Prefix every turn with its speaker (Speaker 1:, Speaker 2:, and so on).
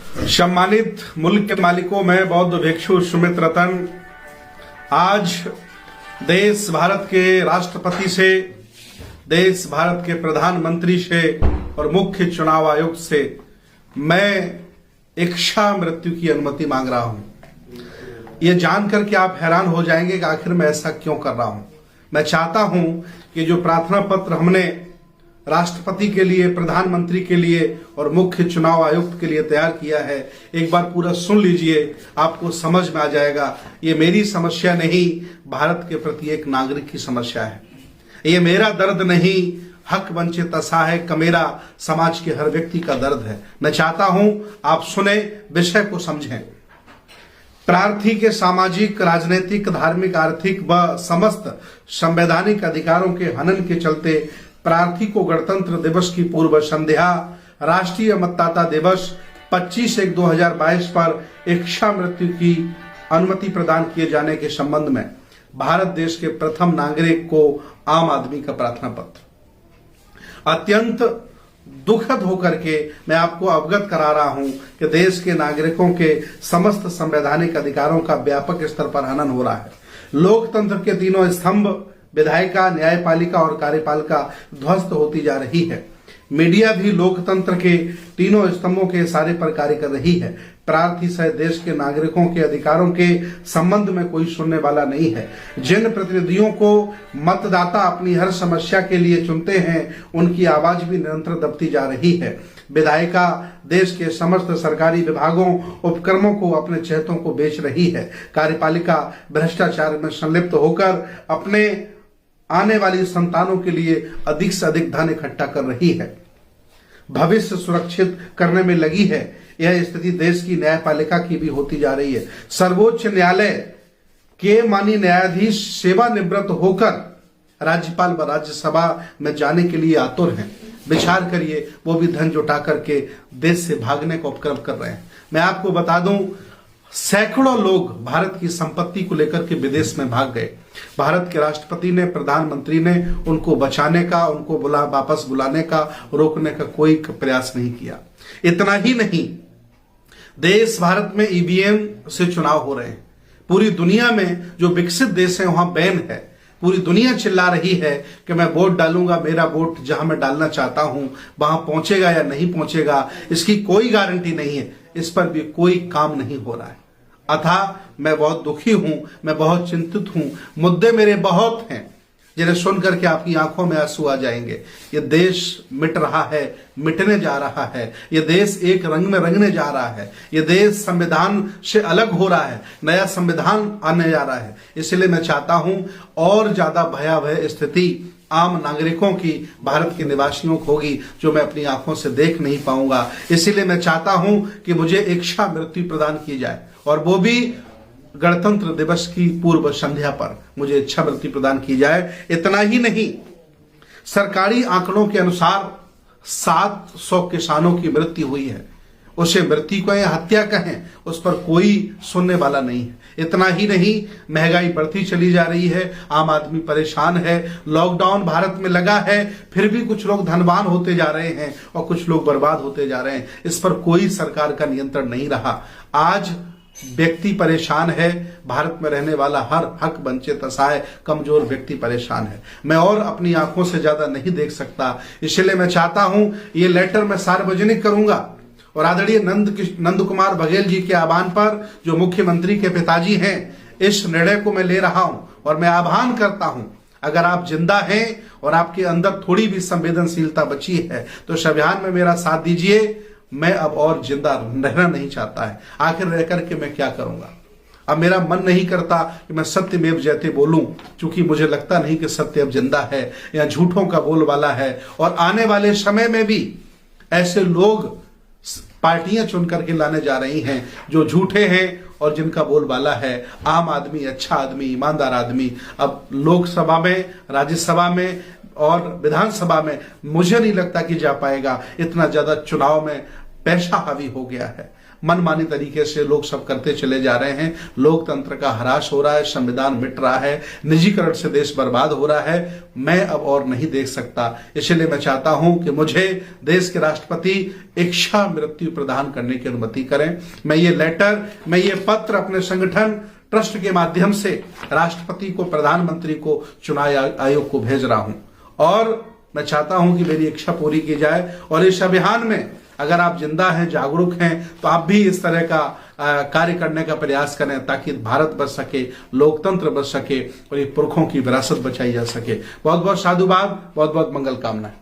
Speaker 1: सम्मानित मुल्क के मालिकों में बौद्ध भिक्षु सुमित रतन, आज देश भारत के राष्ट्रपति से, देश भारत के प्रधानमंत्री से और मुख्य चुनाव आयुक्त से मैं इच्छा मृत्यु की अनुमति मांग रहा हूं। ये जानकर के आप हैरान हो जाएंगे कि आखिर मैं ऐसा क्यों कर रहा हूं। मैं चाहता हूं कि जो प्रार्थना पत्र हमने राष्ट्रपति के लिए, प्रधानमंत्री के लिए और मुख्य चुनाव आयुक्त के लिए तैयार किया है, एक बार पूरा सुन लीजिए, आपको समझ में आ जाएगा। ये मेरी समस्या नहीं, भारत के प्रति एक नागरिक की समस्या है। ये मेरा दर्द नहीं, हक वंचित असहाय कमेरा समाज के हर व्यक्ति का दर्द है। मैं चाहता हूं आप सुने, विषय को समझें। प्रार्थी के सामाजिक, राजनीतिक, धार्मिक, आर्थिक व समस्त संवैधानिक अधिकारों के हनन के चलते प्रार्थी को गणतंत्र दिवस की पूर्व संध्या, राष्ट्रीय मतदाता दिवस 25/1/2022 पर इच्छा मृत्यु की अनुमति प्रदान किए जाने के संबंध में भारत देश के प्रथम नागरिक को आम आदमी का प्रार्थना पत्र अत्यंत दुखद होकर के मैं आपको अवगत करा रहा हूं कि देश के नागरिकों के समस्त संवैधानिक अधिकारों का व्यापक स्तर पर हनन हो रहा है। लोकतंत्र के तीनों स्तंभ, विधायिका, न्यायपालिका और कार्यपालिका ध्वस्त होती जा रही है। मीडिया भी लोकतंत्र के तीनों स्तंभों के इशारे पर कार्य कर रही है। प्रार्थी सहित देश के नागरिकों के अधिकारों के संबंध में कोई सुनने वाला नहीं है। जिन प्रतिनिधियों को मतदाता अपनी हर समस्या के लिए चुनते हैं, उनकी आवाज भी निरंतर दबती जा रही है। विधायिका देश के समस्त सरकारी विभागों, उपक्रमों को अपने चहेतों को बेच रही है। कार्यपालिका भ्रष्टाचार में संलिप्त होकर अपने आने वाली संतानों के लिए अधिक से अधिक धन इकट्ठा कर रही है, भविष्य सुरक्षित करने में लगी है। यह स्थिति देश की न्यायपालिका की भी होती जा रही है। सर्वोच्च न्यायालय के माननीय न्यायाधीश सेवानिवृत्त होकर राज्यपाल व राज्यसभा में जाने के लिए आतुर हैं। विचार करिए, वो भी धन जुटा करके देश से भागने का उपक्रम कर रहे हैं। मैं आपको बता दूं, सैकड़ों लोग भारत की संपत्ति को लेकर के विदेश में भाग गए। भारत के राष्ट्रपति ने, प्रधानमंत्री ने उनको बचाने का, उनको वापस बुलाने का, रोकने का कोई प्रयास नहीं किया। इतना ही नहीं, देश भारत में ईवीएम से चुनाव हो रहे हैं। पूरी दुनिया में जो विकसित देश है वहां बैन है। पूरी दुनिया चिल्ला रही है कि मैं वोट डालूंगा, मेरा वोट जहां मैं डालना चाहता हूं वहां पहुंचेगा या नहीं पहुंचेगा, इसकी कोई गारंटी नहीं है। इस पर भी कोई काम नहीं हो रहा है। अतः मैं बहुत दुखी हूं, मैं बहुत चिंतित हूं। मुद्दे मेरे बहुत हैं जिन्हें सुनकर के आपकी आंखों में आंसू आ जाएंगे। ये देश मिट रहा है, मिटने जा रहा है। ये देश एक रंग में रंगने जा रहा है। ये देश संविधान से अलग हो रहा है, नया संविधान आने जा रहा है। इसलिए मैं चाहता हूं और ज्यादा भयावह स्थिति आम नागरिकों की, भारत के निवासियों को होगी, जो मैं अपनी आंखों से देख नहीं पाऊंगा। इसीलिए मैं चाहता हूं कि मुझे इच्छा मृत्यु प्रदान की जाए, और वो भी गणतंत्र दिवस की पूर्व संध्या पर मुझे इच्छा मृत्यु प्रदान की जाए। इतना ही नहीं, सरकारी आंकड़ों के अनुसार 700 किसानों की मृत्यु हुई है। उसे मृत्यु कहें, हत्या कहें, उस पर कोई सुनने वाला नहीं है। इतना ही नहीं, महंगाई बढ़ती चली जा रही है, आम आदमी परेशान है। लॉकडाउन भारत में लगा है, फिर भी कुछ लोग धनवान होते जा रहे हैं और कुछ लोग बर्बाद होते जा रहे हैं। इस पर कोई सरकार का नियंत्रण नहीं रहा। आज व्यक्ति परेशान है, भारत में रहने वाला हर हक वंचित असहाय कमजोर व्यक्ति परेशान है। मैं और अपनी आंखों से ज्यादा नहीं देख सकता। इसलिए मैं चाहता हूं ये लेटर मैं सार्वजनिक करूंगा और आदरणीय नंद कुमार बघेल जी के आह्वान पर, जो मुख्यमंत्री के पिताजी हैं, इस निर्णय को मैं ले रहा हूं। और मैं आह्वान करता हूं, अगर आप जिंदा हैं और आपके अंदर थोड़ी भी संवेदनशीलता बची है तो इस अभियान में मेरा साथ दीजिए। मैं अब और जिंदा रहना नहीं चाहता है। आखिर रह करके मैं क्या करूंगा। अब मेरा मन नहीं करता कि मैं सत्यमेव जयते बोलूं, क्योंकि मुझे लगता नहीं कि सत्य अब जिंदा है या झूठों का बोलबाला है। और आने वाले समय में भी ऐसे लोग पार्टियां चुन करके लाने जा रही हैं जो झूठे हैं और जिनका बोलबाला है आम आदमी, अच्छा आदमी, ईमानदार आदमी। अब लोकसभा में, राज्यसभा में और विधानसभा में मुझे नहीं लगता कि जा पाएगा। इतना ज्यादा चुनाव में पैसा हावी हो गया है, मनमानी तरीके से लोग सब करते चले जा रहे हैं, लोकतंत्र का ह्रास हो रहा है, संविधान मिट रहा है, निजीकरण से देश बर्बाद हो रहा है। मैं अब और नहीं देख सकता, इसलिए मैं चाहता हूं कि मुझे देश के राष्ट्रपति इच्छा मृत्यु प्रदान करने की अनुमति करें। मैं ये पत्र अपने संगठन ट्रस्ट के माध्यम से राष्ट्रपति को, प्रधानमंत्री को, चुनाव आयोग को भेज रहा हूं और मैं चाहता हूं कि मेरी इच्छा पूरी की जाए। और इस अभियान में अगर आप जिंदा हैं, जागरूक हैं, तो आप भी इस तरह का कार्य करने का प्रयास करें ताकि भारत बच सके, लोकतंत्र बच सके और ये पुरखों की विरासत बचाई जा सके। बहुत बहुत साधुवाद, बहुत बहुत मंगल कामनाएं।